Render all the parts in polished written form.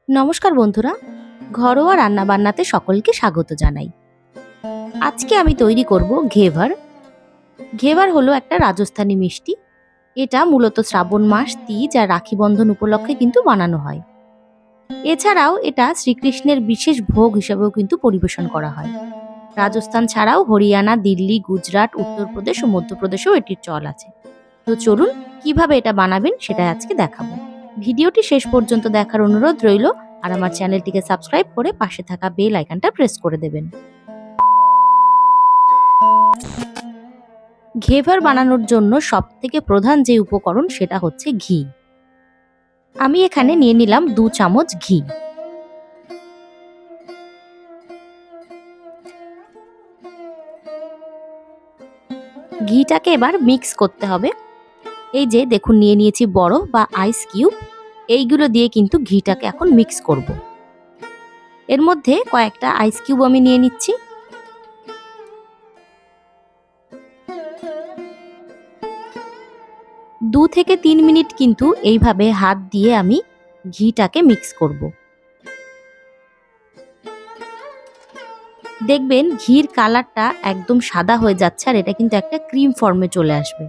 নমস্কার বন্ধুরা, ঘরোয়া রান্নাবান্নাতে সকলকে স্বাগত জানাই। আজকে আমি তৈরি করব ঘেভার। ঘেভার হলো একটা রাজস্থানী মিষ্টি। এটা মূলত শ্রাবণ মাস, তিজ আর রাখি বন্ধন উপলক্ষে কিন্তু বানানো হয়। এছাড়াও এটা শ্রীকৃষ্ণের বিশেষ ভোগ হিসেবেও কিন্তু পরিবেশন করা হয়। রাজস্থান ছাড়াও হরিয়ানা, দিল্লি, গুজরাট, উত্তরপ্রদেশ ও মধ্যপ্রদেশেও এটির চল আছে। তো চলুন কিভাবে এটা বানাবেন সেটা আজকে দেখাবো। ভিডিওটি শেষ পর্যন্ত দেখার অনুরোধ রইল আর আমার চ্যানেলটিকে সাবস্ক্রাইব করে পাশে থাকা বেল আইকনটা প্রেস করে দেবেন। ঘেভার বানানোর জন্য সবথেকে প্রধান যে উপকরণ সেটা হচ্ছে ঘি। আমি এখানে নিয়ে নিলাম 2 চামচ ঘি। ঘিটাকে এবার মিক্স করতে হবে। এই যে দেখুন নিয়ে নিয়েছি বরফ বা আইস কিউব, এইগুলো দিয়ে কিন্তু ঘিটাকে এখন মিক্স করব। এর মধ্যে কয়েকটা আইস কিউব আমি নিয়ে নিচ্ছি। দু থেকে 3 মিনিট কিন্তু এইভাবে হাত দিয়ে আমি ঘিটাকে মিক্স করব। দেখবেন ঘির কালারটা একদম সাদা হয়ে যাচ্ছে আর এটা কিন্তু একটা ক্রিম ফর্মে চলে আসবে।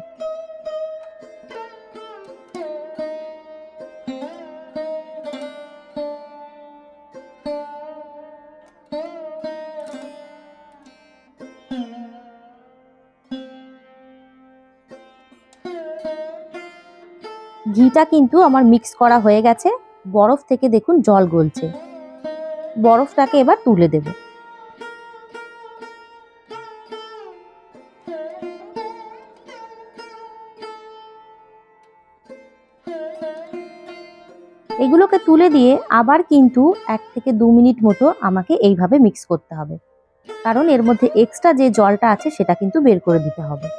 ঘিটা কিন্তু আমার মিক্স করা হয়ে গেছে। বরফ থেকে দেখুন জল গলছে। বরফটাকে এবার তুলে দেব। এগুলোকে তুলে দিয়ে আবার কিন্তু 1 থেকে 2 মিনিট মতো আমাকে এইভাবে মিক্স করতে হবে, কারণ এর মধ্যে এক্সট্রা যে জলটা আছে সেটা কিন্তু বের করে দিতে হবে।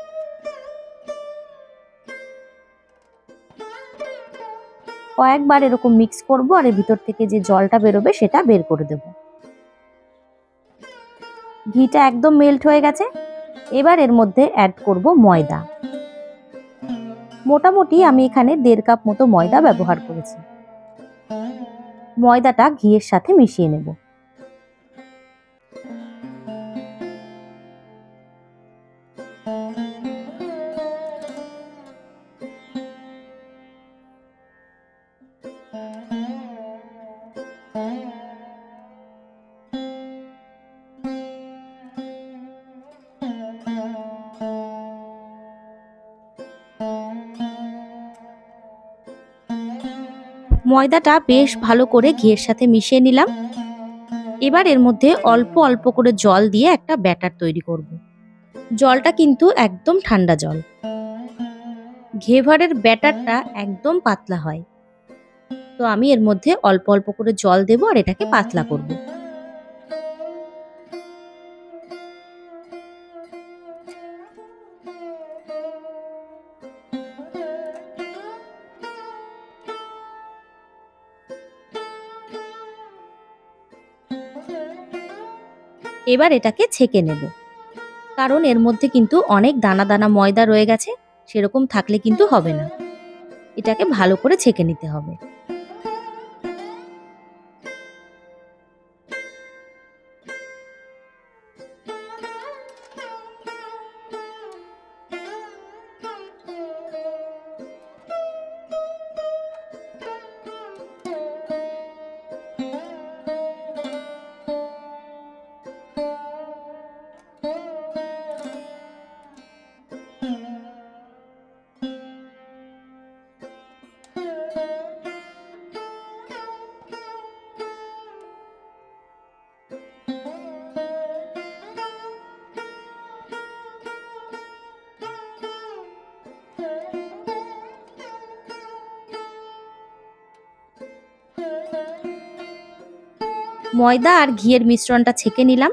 কয়েকবার এরকম মিক্স করব আর এর ভিতর থেকে যে জলটা বেরোবে সেটা বের করে দেব। ঘিটা একদম মেল্ট হয়ে গেছে। এবার এর মধ্যে অ্যাড করব ময়দা। মোটামুটি আমি এখানে 1.5 কাপ মতো ময়দা ব্যবহার করেছি। ময়দাটা ঘিয়ের সাথে মিশিয়ে নেব। ময়দাটা বেশ ভালো করে ঘিয়ের সাথে মিশিয়ে নিলাম। এবার এর মধ্যে অল্প অল্প করে জল দিয়ে একটা ব্যাটার তৈরি করব। জলটা কিন্তু একদম ঠান্ডা জল। ঘেভারের ব্যাটারটা একদম পাতলা হয়, তো আমি এর মধ্যে অল্প অল্প করে জল দেব আর এটাকে পাতলা করব। এবার এটাকে ছেঁকে নেব, কারণ এর মধ্যে কিন্তু অনেক দানা দানা ময়দা রয়ে গেছে, সেরকম থাকলে কিন্তু হবে না। এটাকে ভালো করে ছেঁকে নিতে হবে। ময়দা আর ঘিয়ের মিশ্রণটা ছেঁকে নিলাম।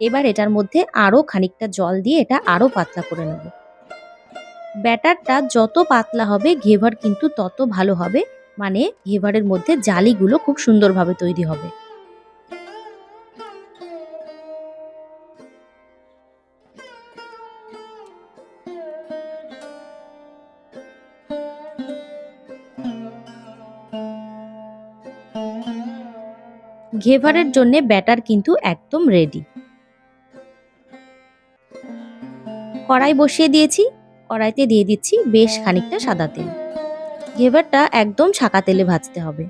এবার এটার মধ্যে আরো খানিকটা জল দিয়ে এটা আরো পাতলা করে নেব। ব্যাটারটা যত পাতলা হবে ঘেভার কিন্তু তত ভালো হবে, মানে ঘেভারের মধ্যে জালিগুলো খুব সুন্দরভাবে তৈরি হবে। ঘেভারের জন্য ব্যাটার কিন্তু একদম রেডি। কড়াই বসিয়ে দিয়েছি, কড়াইতে দিয়ে দিচ্ছি বেশ খানিকটা সাদা তেল। ঘেভারটা একদম ছাকা তেলে ভাজতে হবে।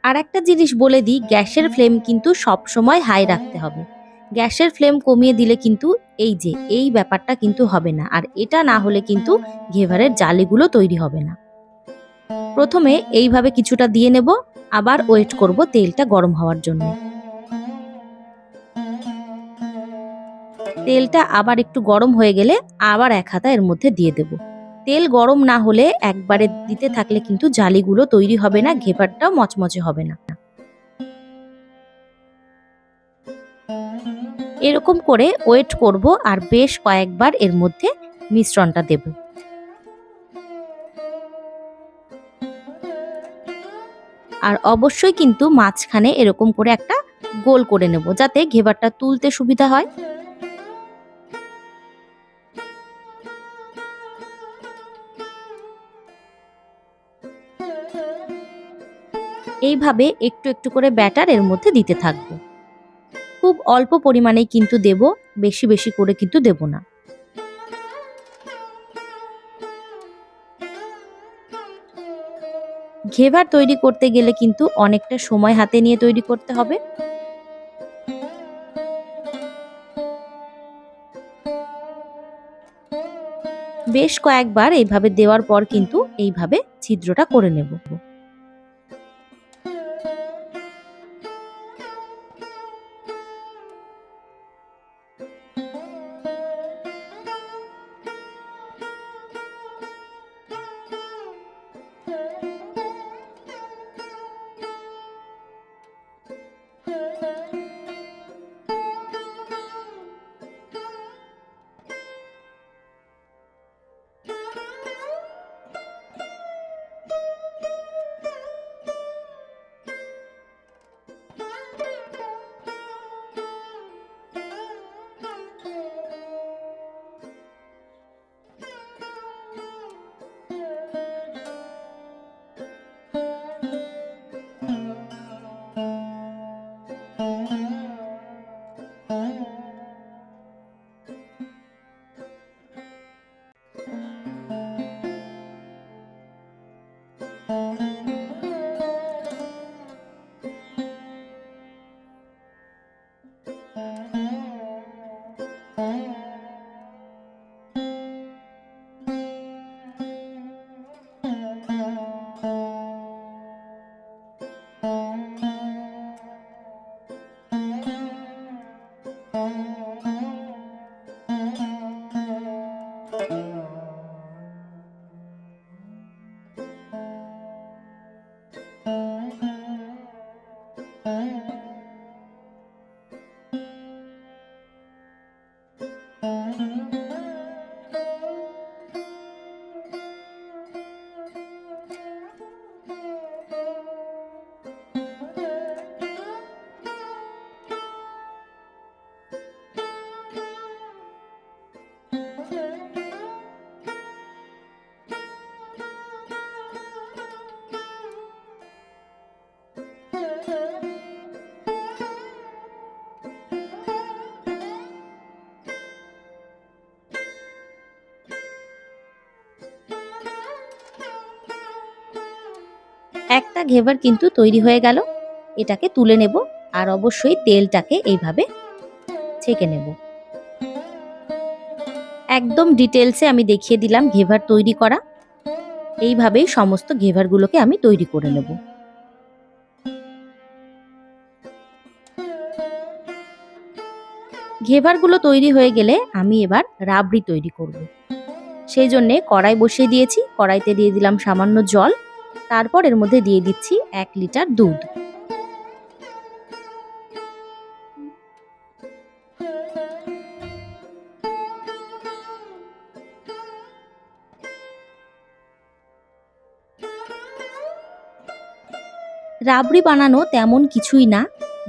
আর একটা জিনিস বলে দিই, গ্যাসের ফ্লেম কিন্তু সব সময় হাই রাখতে হবে। গ্যাসের ফ্লেম কমিয়ে দিলে কিন্তু এই ব্যাপারটা কিন্তু হবে না, আর এটা না হলে কিন্তু ঘেভারের জালিগুলো তৈরি হবে না। প্রথমে এইভাবে কিছুটা দিয়ে নেব, আবার ওয়েট করব তেলটা গরম হওয়ার জন্য। তেলটা আবার একটু গরম হয়ে গেলে আবার এক হাতা এর মধ্যে দিয়ে দেব। তেল গরম না হলে একবারে দিতে থাকলে কিন্তু জালিগুলো তৈরি হবে না, ঘেভারটাও মচমচে হবে না। এরকম করে ওয়েট করব আর বেশ কয়েকবার এর মধ্যে মিশ্রণটা দেব। আর অবশ্যই কিন্তু মাঝখানে এরকম করে একটা গোল করে নেব, যাতে ঘেভারটা তুলতে সুবিধা হয়। এইভাবে একটু একটু করে ব্যাটার এর মধ্যে দিতে থাকবো। খুব অল্প পরিমাণেই কিন্তু দেব, বেশি বেশি করে কিন্তু দেব না। ঘেভার তৈরি করতে গেলে কিন্তু অনেকটা সময় হাতে নিয়ে তৈরি করতে হবে। বেশ কয়েকবার এইভাবে দেওয়ার পর কিন্তু এইভাবে ছিদ্রটা করে নেব। একটা ঘেভার কিন্তু তৈরি হয়ে গেল। এটাকে তুলে নেব, আর অবশ্যই তেলটাকে এইভাবে ছেঁকে নেব। একদম ডিটেলসে আমি দেখিয়ে দিলাম ঘেভার তৈরি করা। এইভাবেই সমস্ত ঘেভারগুলোকে আমি তৈরি করে নেব। ঘেভারগুলো তৈরি হয়ে গেলে আমি এবার রাবড়ি তৈরি করব। সেই জন্যে কড়াই বসিয়ে দিয়েছি, কড়াইতে দিয়ে দিলাম সামান্য জল, তারপর এর মধ্যে দিয়ে দিচ্ছি 1 লিটার দুধ। রাবড়ি বানানো তেমন কিছুই না,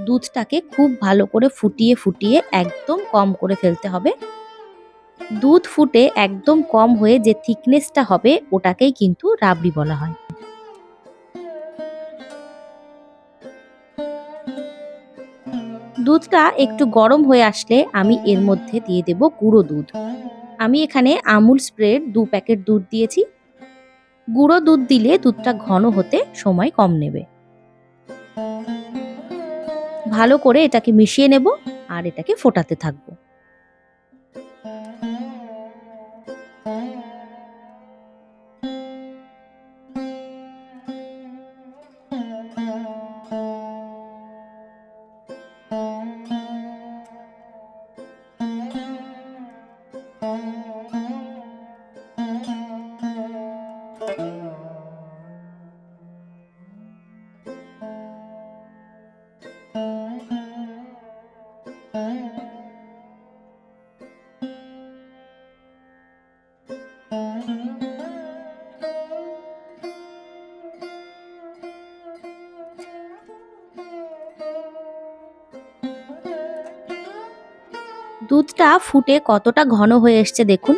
দুধটাকে খুব ভালো করে ফুটিয়ে ফুটিয়ে একদম কম করে ফেলতে হবে। দুধ ফুটে একদম কম হয়ে যে থিকনেসটা হবে ওটাকেই কিন্তু রাবড়ি বলা হয়। দুধটা একটু গরম হয়ে আসলে আমি এর মধ্যে দিয়ে দেব গুঁড়ো দুধ। আমি এখানে আমুল স্প্রের 2 প্যাকেট দুধ দিয়েছি। গুঁড়ো দুধ দিলে দুধটা ঘন হতে সময় কম নেবে। ভালো করে এটাকে মিশিয়ে নেব আর এটাকে ফোটাতে থাকবো। দুধটা ফুটে কতটা ঘন হয়ে এসছে দেখুন।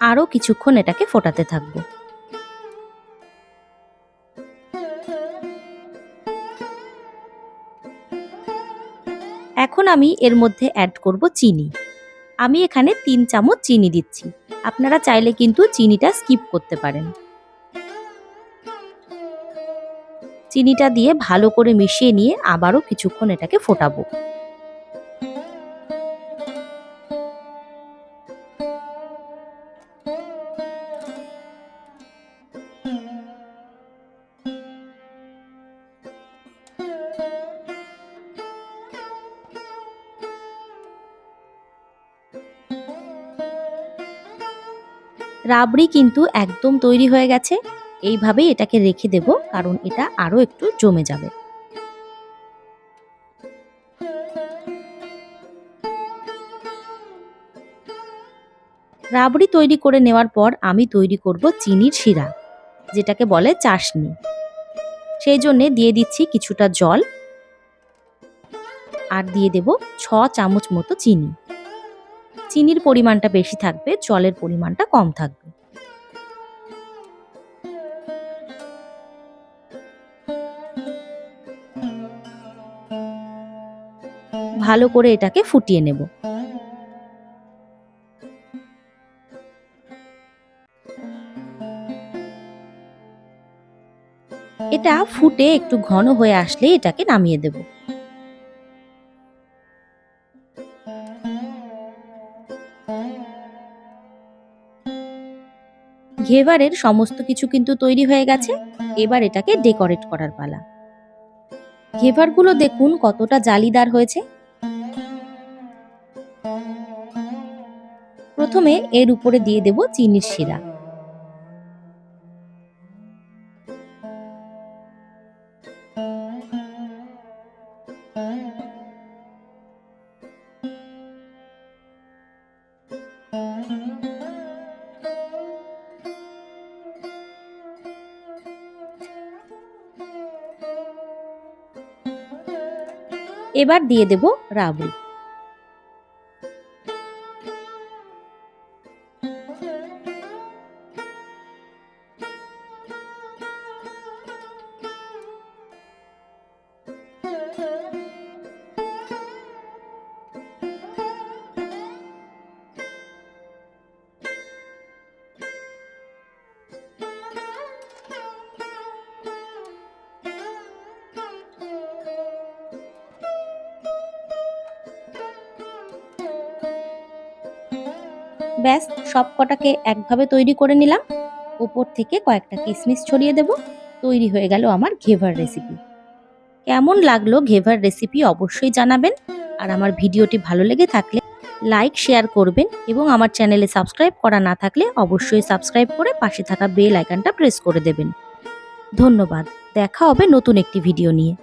আরো কিছুক্ষণ এটাকে ফোটাতে থাকবো। এখন আমি এর মধ্যে অ্যাড করব চিনি। আমি এখানে 3 চামচ চিনি দিচ্ছি। আপনারা চাইলে কিন্তু চিনিটা স্কিপ করতে পারেন। চিনিটা দিয়ে ভালো করে মিশিয়ে নিয়ে আবারও কিছুক্ষণ এটাকে ফোটাবো। রাবড়ি কিন্তু একদম তৈরি হয়ে গেছে। এইভাবেই এটাকে রেখে দেব, কারণ এটা আরো একটু জমে যাবে। রাবড়ি তৈরি করে নেওয়ার পর আমি তৈরি করব চিনির শিরা, যেটাকে বলে চাশনি। সেই জন্যে দিয়ে দিচ্ছি কিছুটা জল আর দিয়ে দেব 6 চামচ মতো চিনি। চিনির পরিমাণটা বেশি থাকবে, জলের পরিমাণটা কম থাকবে। ভালো করে এটাকে ফুটিয়ে নেব। এটা ফুটে একটু ঘন হয়ে আসলে এটাকে নামিয়ে দেব। ঘেভারের সমস্ত কিছু কিন্তু তৈরি হয়ে গেছে। এবার এটাকে ডেকোরেট করার পালা। ঘেভারগুলো দেখুন কতটা জালিদার হয়েছে। প্রথমে এর উপরে দিয়ে দেব চিনির শিরা। এবার দিয়ে দেব রাবড়ি। ব্যাস, সব কটাকে একভাবে তৈরি করে নিলাম। ওপর থেকে কয়েকটা কিশমিশ ছড়িয়ে দেব। তৈরি হয়ে গেল আমার ঘেভার রেসিপি। কেমন লাগলো ঘেভার রেসিপি অবশ্যই জানাবেন। আর আমার ভিডিওটি ভালো লেগে থাকলে লাইক শেয়ার করবেন, এবং আমার চ্যানেলে সাবস্ক্রাইব করা না থাকলে অবশ্যই সাবস্ক্রাইব করে পাশে থাকা বেল আইকনটা প্রেস করে দেবেন। ধন্যবাদ। দেখা হবে নতুন একটি ভিডিও নিয়ে।